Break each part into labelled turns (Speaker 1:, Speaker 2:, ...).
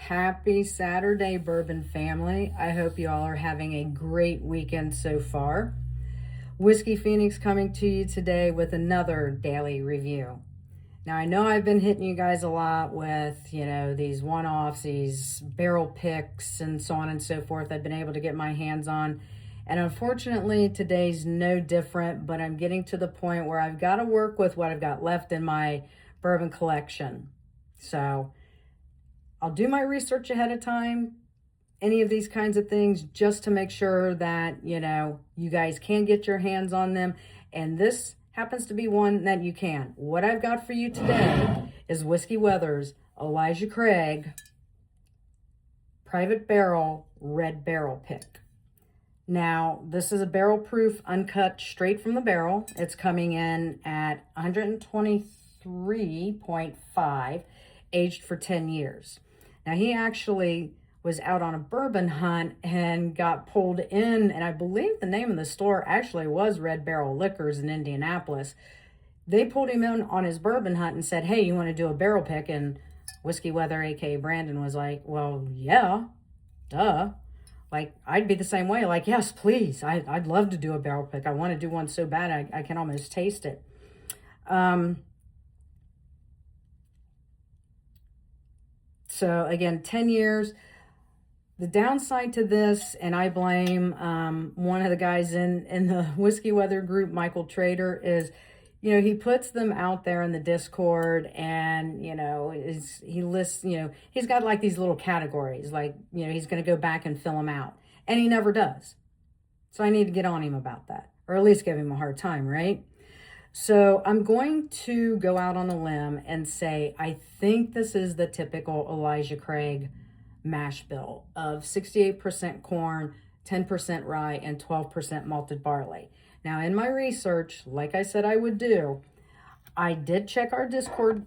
Speaker 1: Happy Saturday, Bourbon family. I hope you all are having a great weekend so far. Whiskey Phoenix coming to you today with another daily review. Now, I know I've been hitting you guys a lot with, these one-offs, these barrel picks, and so on and so forth I've been able to get my hands on. And unfortunately, today's no different, but I'm getting to the point where I've got to work with what I've got left in my bourbon collection. So I'll do my research ahead of time, any of these kinds of things, just to make sure that, you guys can get your hands on them. And this happens to be one that you can. What I've got for you today is Whiskey Weather's Elijah Craig Private Barrel Red Barrel Pick. Now, this is a barrel proof, uncut, straight from the barrel. It's coming in at 123.5, aged for 10 years. Now, he actually was out on a bourbon hunt and got pulled in, and I believe the name of the store actually was Red Barrel Liquors in Indianapolis. They pulled him in on his bourbon hunt and said, hey, you want to do a barrel pick? And Whiskey Weather, aka Brandon, was like, well, yeah, duh. Like, I'd be the same way. Like, yes, please. I'd love to do a barrel pick. I want to do one so bad I can almost taste it. So again, 10 years. The downside to this, and I blame one of the guys in the Whiskey Weather group, Michael Trader, is, he puts them out there in the Discord, and, he lists, he's got like these little categories, like, he's going to go back and fill them out, and he never does. So I need to get on him about that, or at least give him a hard time, right? So I'm going to go out on a limb and say, I think this is the typical Elijah Craig mash bill of 68% corn, 10% rye, and 12% malted barley. Now, in my research, like I said I would do, I did check our Discord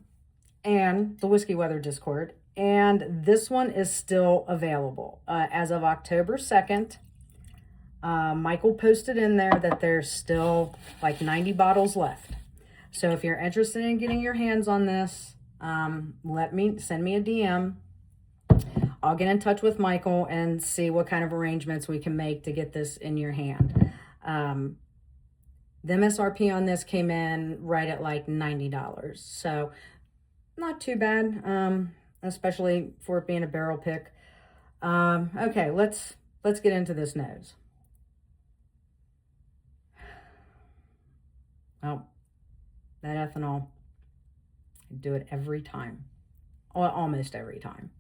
Speaker 1: and the Whiskey Weather Discord, and this one is still available. As of October 2nd, Michael posted in there that there's still like 90 bottles left. So if you're interested in getting your hands on this, send me a DM. I'll get in touch with Michael and see what kind of arrangements we can make to get this in your hand. The MSRP on this came in right at like $90. So not too bad, especially for it being a barrel pick. Okay, let's get into this nose. Oh, that ethanol, I do it every time, almost every time.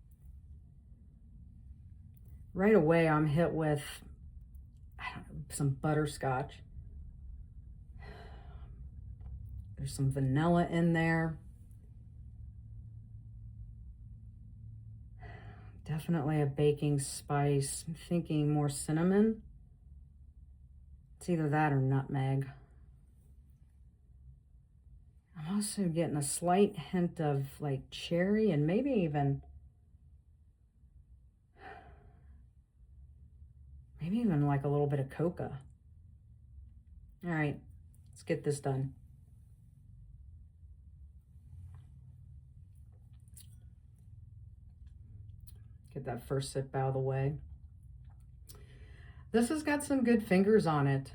Speaker 1: Right away, I'm hit with some butterscotch. There's some vanilla in there. Definitely a baking spice. I'm thinking more cinnamon. It's either that or nutmeg. I'm also getting a slight hint of like cherry and maybe even like a little bit of coca. All right, let's get this done. Get that first sip out of the way. This has got some good fingers on it.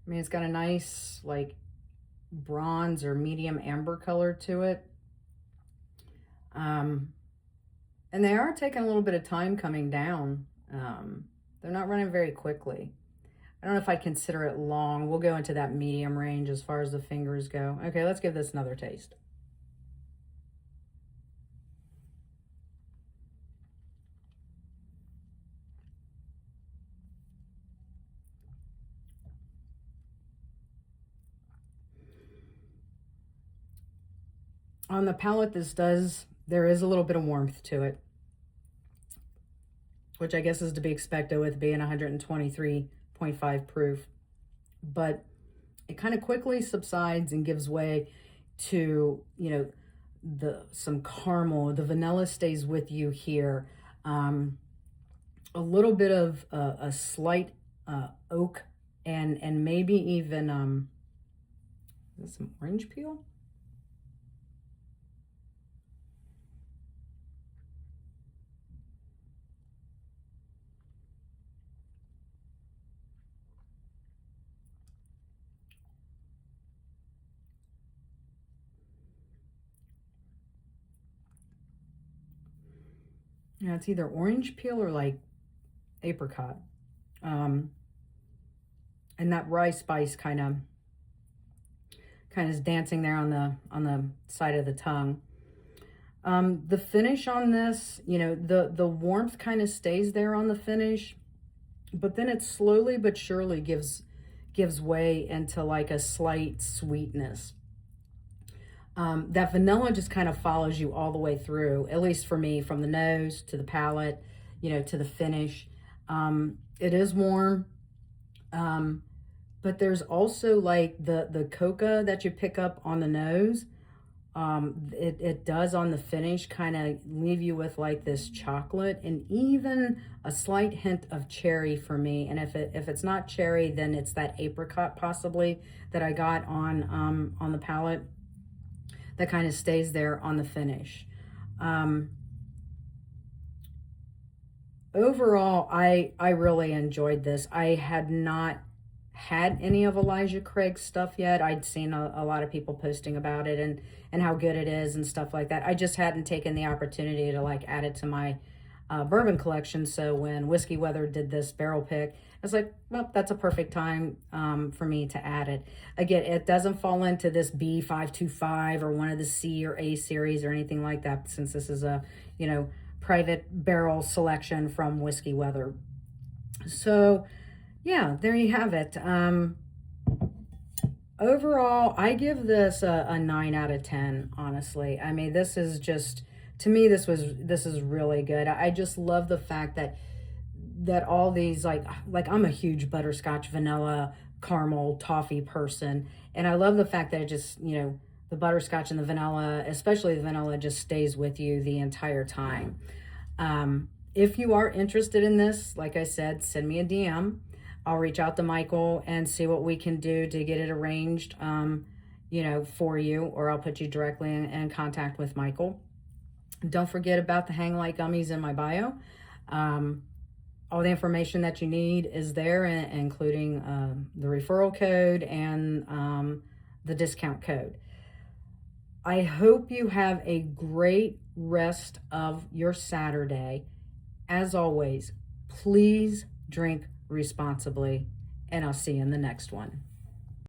Speaker 1: It's got a nice like bronze or medium amber color to it. And they are taking a little bit of time coming down. They're not running very quickly. I don't know if I consider it long. We'll go into that medium range as far as the fingers go. Okay, let's give this another taste. On the palate, there is a little bit of warmth to it, which I guess is to be expected with being 123.5 proof. But it kind of quickly subsides and gives way to, some caramel. The vanilla stays with you here. A little bit of a slight oak and maybe even some orange peel. it's either orange peel or like apricot. And that rye spice kind of is dancing there on the side of the tongue. The finish on this, the warmth kind of stays there on the finish, but then it slowly but surely gives way into like a slight sweetness. That vanilla just kind of follows you all the way through, at least for me, from the nose to the palate, to the finish. It is warm, but there's also like the coca that you pick up on the nose. It does on the finish kind of leave you with like this chocolate and even a slight hint of cherry for me. And if it's not cherry, then it's that apricot possibly that I got on the palate that kind of stays there on the finish. Overall, I really enjoyed this. I had not had any of Elijah Craig's stuff yet. I'd seen a lot of people posting about it and how good it is and stuff like that. I just hadn't taken the opportunity to like add it to my bourbon collection. So when Whiskey Weather did this barrel pick, I was like, well, that's a perfect time for me to add it. Again, it doesn't fall into this B525 or one of the C or A series or anything like that, since this is a, private barrel selection from Whiskey Weather. So yeah, there you have it. Overall, I give this a 9 out of 10, honestly. I mean, this is just, to me, this is really good. I just love the fact that all these, like I'm a huge butterscotch, vanilla, caramel, toffee person. And I love the fact that it just, the butterscotch and the vanilla, especially the vanilla, just stays with you the entire time. If you are interested in this, like I said, send me a DM. I'll reach out to Michael and see what we can do to get it arranged, for you, or I'll put you directly in contact with Michael. Don't forget about the Hang Light gummies in my bio. All the information that you need is there, including the referral code and the discount code. I hope you have a great rest of your Saturday. As always, please drink responsibly, and I'll see you in the next one.